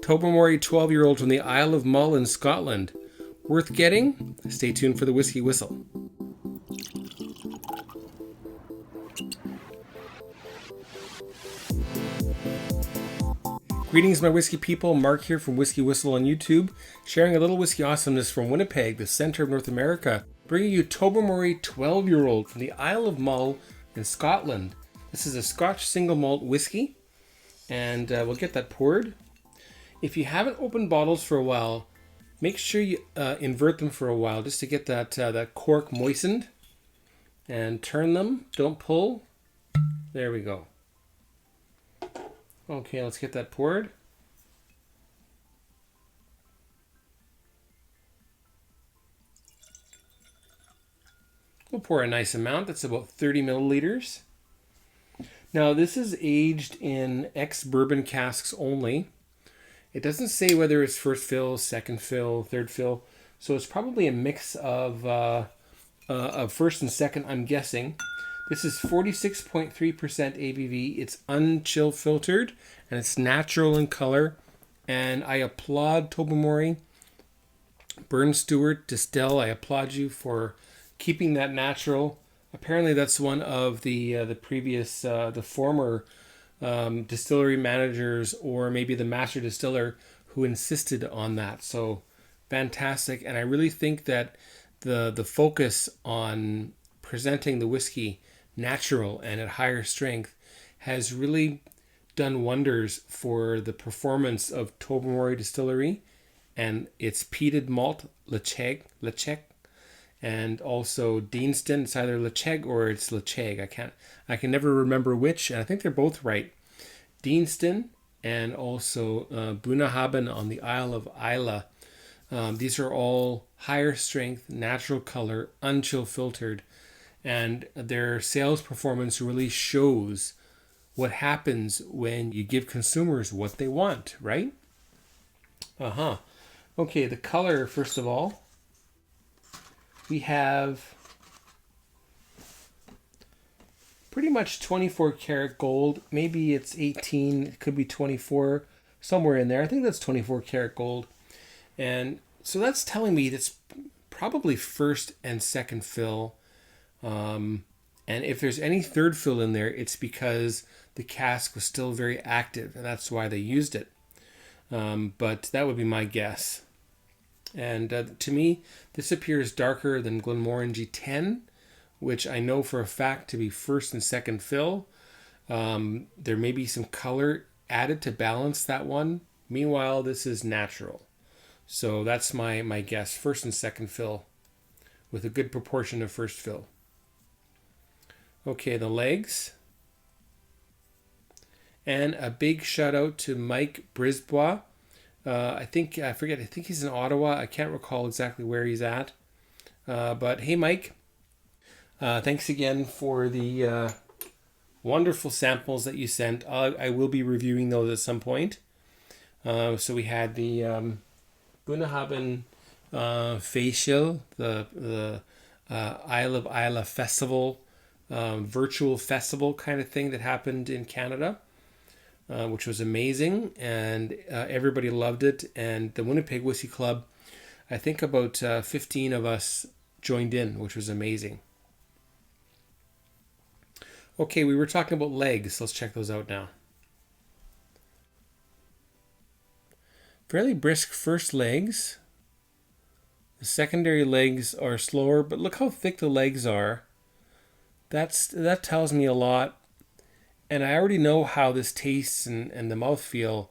Tobermory 12-year-old from the Isle of Mull in Scotland. Worth getting? Stay tuned for the Whiskey Whistle. Greetings, my whiskey people. Mark here from Whisky Whistle on YouTube, sharing a little whiskey awesomeness from Winnipeg, the center of North America, bringing you Tobermory 12-year-old from the Isle of Mull in Scotland. This is a Scotch single malt whiskey, and we'll get that poured. If you haven't opened bottles for a while, make sure you invert them for a while just to get that cork moistened, and turn them. Don't pull. There we go. Okay, let's get that poured. We'll pour a nice amount. That's about 30 milliliters. Now, this is aged in ex-bourbon casks only. It doesn't say whether it's first fill, second fill, third fill. So it's probably a mix of first and second, I'm guessing. This is 46.3% ABV. It's unchill filtered, and it's natural in color. And I applaud Tobermory, Burn Stewart, Distill. I applaud you for keeping that natural. Apparently, that's one of the previous, the former distillery managers, or maybe the master distiller, who insisted on that. So fantastic. And I really think that the focus on presenting the whiskey natural and at higher strength has really done wonders for the performance of Tobermory Distillery and its peated malt Lecheg, and also Deanston. It's either Lecheg or it's Lecheg. I can never remember which, and I think they're both right. Deanston and also Bunnahabhain on the Isle of Islay. These are all higher strength, natural color, unchill filtered, and their sales performance really shows what happens when you give consumers what they want, right? Okay, the color, first of all, we have pretty much 24 karat gold. Maybe it's 18, it could be 24, somewhere in there. I think that's 24 karat gold. And so that's telling me that's probably first and second fill. And if there's any third fill in there, it's because the cask was still very active, and that's why they used it. But that would be my guess. And to me, this appears darker than Glenmorangie 10, which I know for a fact to be first and second fill. There may be some color added to balance that one. Meanwhile, this is natural. So that's my guess, first and second fill, with a good proportion of first fill. Okay, the legs. And a big shout out to Mike Brisbois. I think he's in Ottawa. I can't recall exactly where he's at. But hey, Mike, thanks again for the wonderful samples that you sent. I will be reviewing those at some point. So we had the Bunnahabhain facial, the Isle of Islay festival, virtual festival kind of thing that happened in Canada. Which was amazing, and everybody loved it. And the Winnipeg Whiskey Club, I think about 15 of us joined in, which was amazing. Okay, we were talking about legs. Let's check those out now. Fairly brisk first legs. The secondary legs are slower, but look how thick the legs are. That tells me a lot. And I already know how this tastes and the mouthfeel,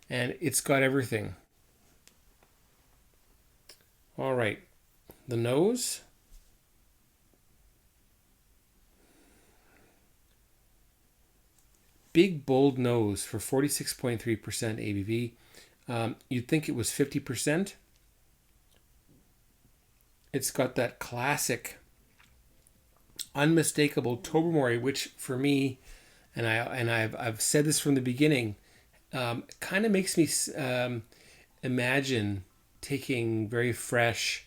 and it's got everything. All right, the nose. Big, bold nose for 46.3% ABV. You'd think it was 50%. It's got that classic, unmistakable Tobermory, which for me, and I've said this from the beginning, kind of makes me imagine taking very fresh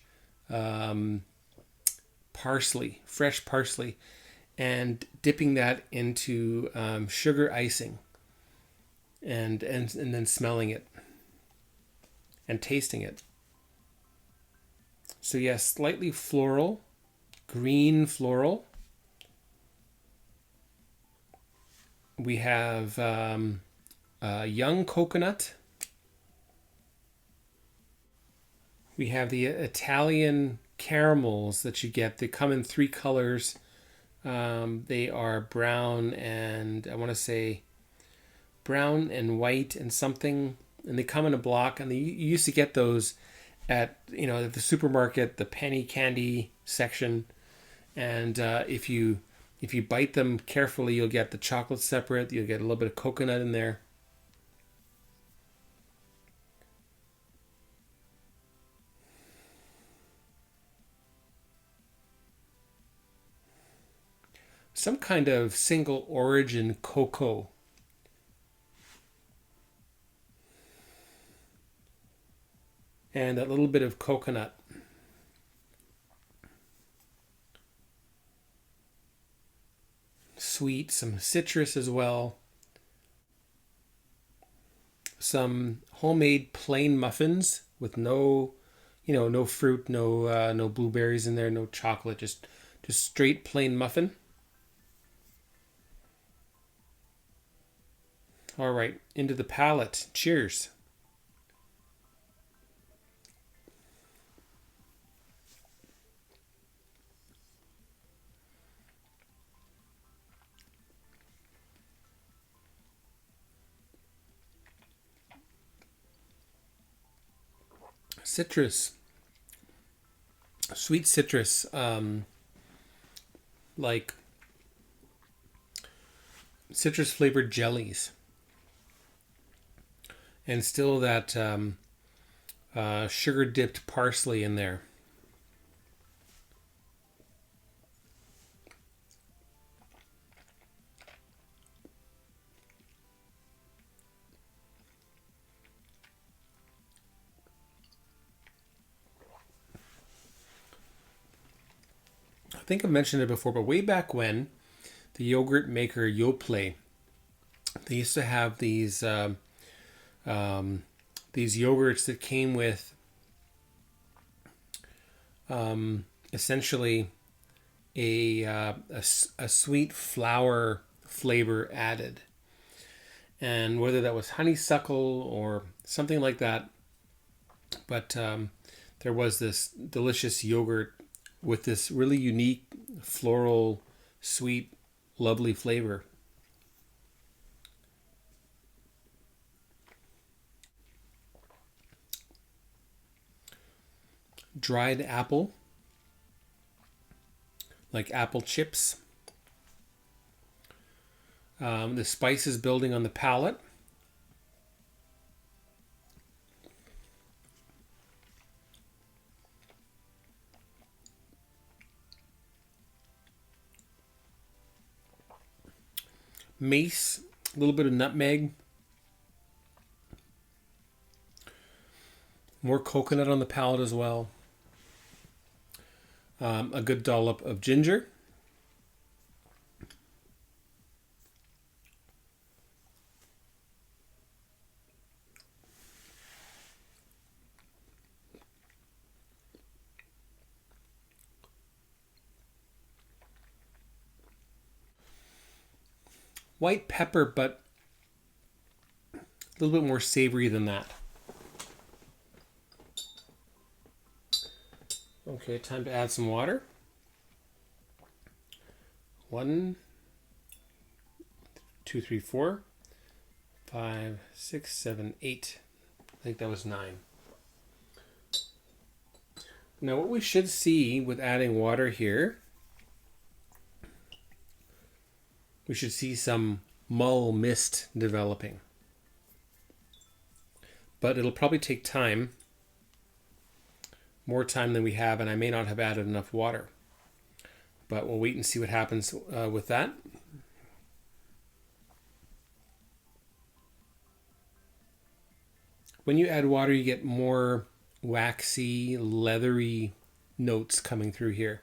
fresh parsley, and dipping that into sugar icing, and then smelling it. and tasting it. So yes, slightly floral, green floral. We have young coconut. We have the Italian caramels that you get. They come in 3 colors. They are brown and I want to say brown and white and something. And they come in a block. And you used to get those at at the supermarket, the penny candy section. And if you bite them carefully, you'll get the chocolate separate. You'll get a little bit of coconut in there. Some kind of single origin cocoa. And a little bit of coconut. Sweet, some citrus as well. Some homemade plain muffins with no fruit, no blueberries in there, no chocolate, just straight plain muffin. All right, into the palate. Cheers. Citrus, sweet citrus, like citrus flavored jellies, and still that sugar dipped parsley in there. I think I've mentioned it before, but way back when, the yogurt maker Yoplait, they used to have these yogurts that came with essentially a sweet flour flavor added, and whether that was honeysuckle or something like that, but there was this delicious yogurt with this really unique floral, sweet, lovely flavor. Dried apple, like apple chips. The spices building on the palate. Mace, a little bit of nutmeg, more coconut on the palate as well. A good dollop of ginger. White pepper, but a little bit more savory than that. Okay, time to add some water. 1, 2, 3, 4, 5, 6, 7, 8. I think that was 9. Now what we should see with adding water here, we should see some mull mist developing. But it'll probably take time, more time than we have, and I may not have added enough water. But we'll wait and see what happens with that. When you add water, you get more waxy, leathery notes coming through here.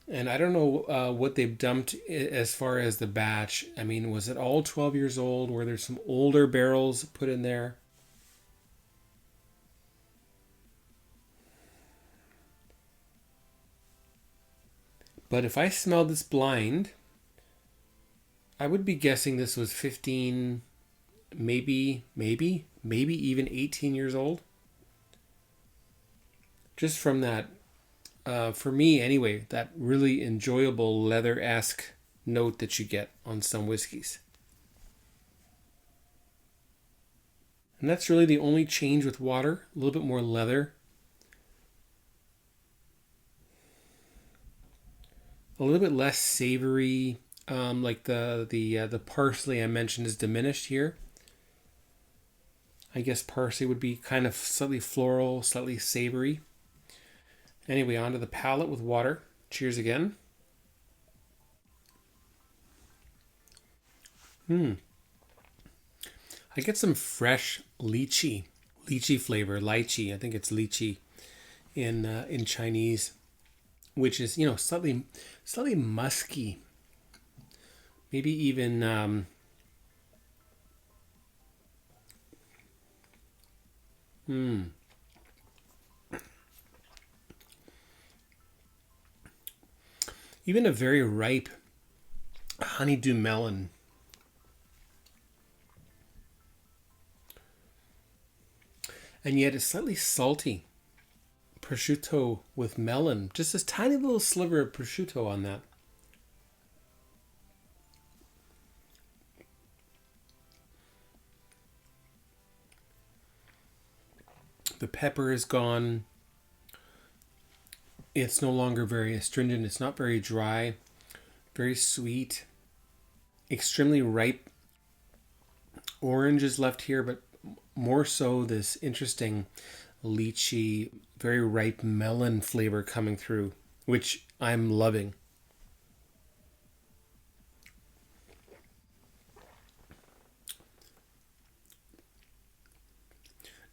And I don't know what they've dumped as far as the batch. I mean, was it all 12 years old? Were there some older barrels put in there? But if I smelled this blind, I would be guessing this was 15, maybe even 18 years old. Just from that, for me anyway, that really enjoyable leather-esque note that you get on some whiskeys. And that's really the only change with water, a little bit more leather. A little bit less savory, like the parsley I mentioned is diminished here. I guess parsley would be kind of slightly floral, slightly savory. Anyway, onto the palate with water. Cheers again. I get some fresh lychee flavor. Lychee, I think it's lychee in Chinese, which is slightly musky. Maybe even even a very ripe honeydew melon. And yet it's slightly salty. Prosciutto with melon. Just this tiny little sliver of prosciutto on that. The pepper is gone. It's no longer very astringent. It's not very dry. Very sweet. Extremely ripe orange is left here, but more so this interesting lychee, very ripe melon flavor coming through, which I'm loving.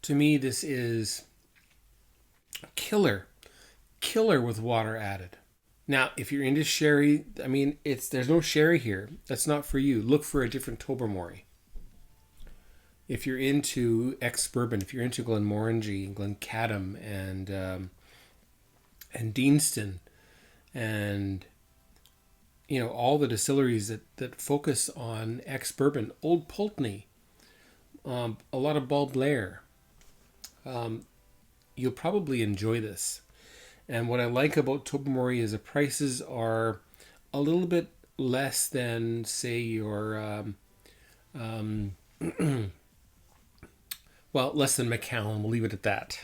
To me, this is killer with water added. Now, if you're into sherry, I mean, there's no sherry here. That's not for you. Look for a different Tobermory. If you're into ex-bourbon, if you're into Glenmorangie and Glencadam and Deanston and all the distilleries that focus on ex-bourbon, Old Pulteney, a lot of Ball Blair, you'll probably enjoy this. And what I like about Tobermory is the prices are a little bit less than, say, your less than Macallan. We'll leave it at that.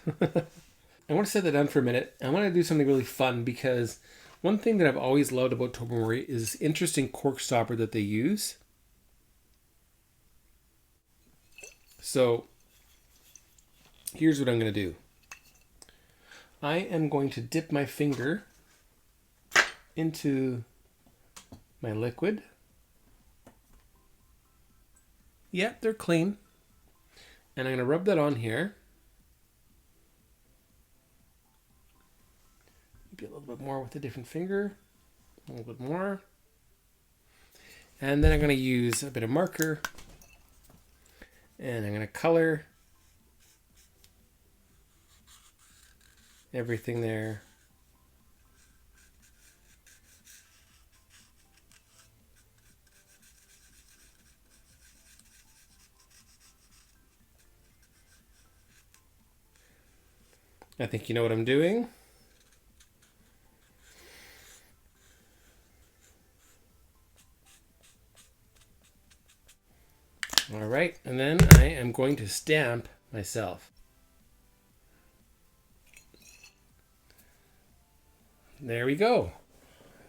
I want to set that down for a minute. I want to do something really fun because one thing that I've always loved about Tobermory is this interesting cork stopper that they use. So here's what I'm going to do. I am going to dip my finger into my liquid. Yeah, they're clean. And I'm going to rub that on here. Maybe a little bit more with a different finger. A little bit more. And then I'm going to use a bit of marker. And I'm going to color everything there. I think you know what I'm doing. All right, and then I am going to stamp myself. There we go.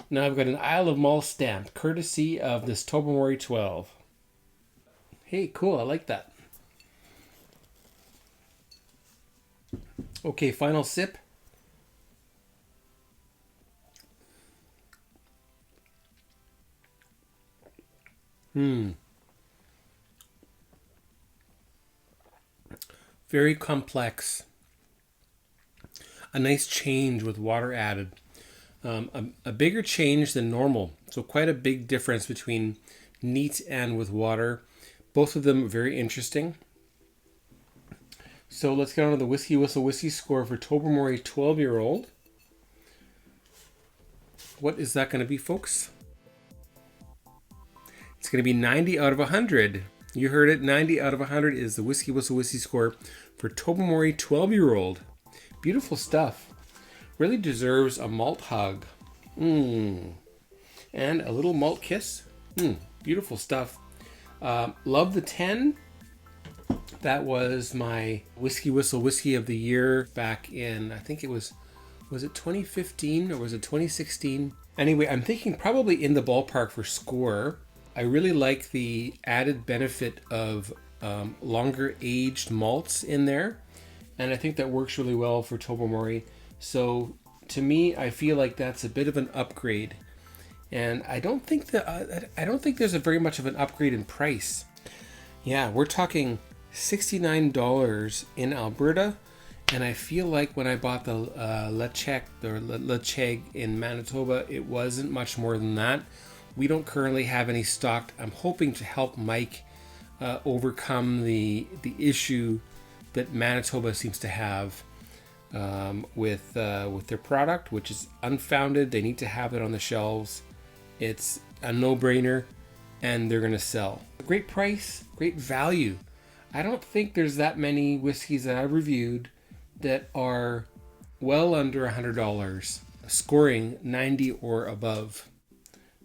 Now I've got an Isle of Mull stamp, courtesy of this Tobermory 12. Hey, cool, I like that. Okay, final sip. Very complex. A nice change with water added. A bigger change than normal. So quite a big difference between neat and with water. Both of them very interesting. So let's get on to the Whisky Whistle Whisky Score for Tobermory 12-year-old. what is that going to be, folks? It's going to be 90 out of 100. You heard it, 90 out of 100 is the Whisky Whistle Whisky Score for Tobermory 12-year-old. Beautiful stuff. Really deserves a malt hug. And a little malt kiss. Beautiful stuff. Love the 10. That was my Whisky Whistle Whiskey of the Year back in, I think it was it 2015 or was it 2016? Anyway, I'm thinking probably in the ballpark for score. I really like the added benefit of longer aged malts in there. And I think that works really well for Tobermory. So to me, I feel like that's a bit of an upgrade. And I don't think there's a very much of an upgrade in price. Yeah, we're talking $69 in Alberta, and I feel like when I bought the Lecheg in Manitoba, it wasn't much more than that. We don't currently have any stocked. I'm hoping to help Mike overcome the issue that Manitoba seems to have with their product, which is unfounded. They need to have it on the shelves. It's a no-brainer, and they're going to sell. Great price, great value. I don't think there's that many whiskeys that I've reviewed that are well under $100, scoring 90 or above.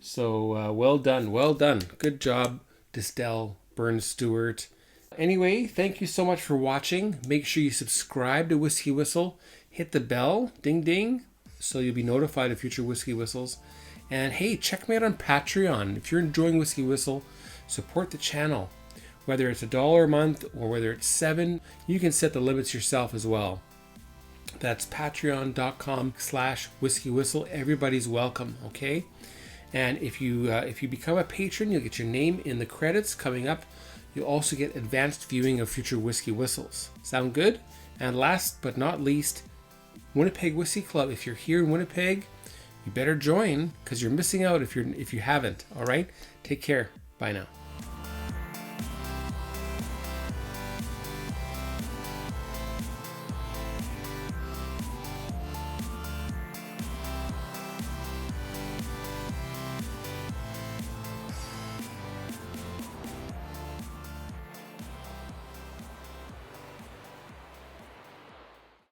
So well done, well done. Good job, Distell, Burns Stewart. Anyway, thank you so much for watching. Make sure you subscribe to Whisky Whistle. Hit the bell, ding ding, so you'll be notified of future Whisky Whistles. And hey, check me out on Patreon. If you're enjoying Whisky Whistle, support the channel. Whether it's $1 a month or whether it's $7, you can set the limits yourself as well. That's patreon.com/whiskywhistle. Everybody's welcome, okay? And if you become a patron, you'll get your name in the credits coming up. You'll also get advanced viewing of future Whisky Whistles. Sound good? And last but not least, Winnipeg Whisky Club. If you're here in Winnipeg, you better join because you're missing out if you haven't. All right? Take care. Bye now.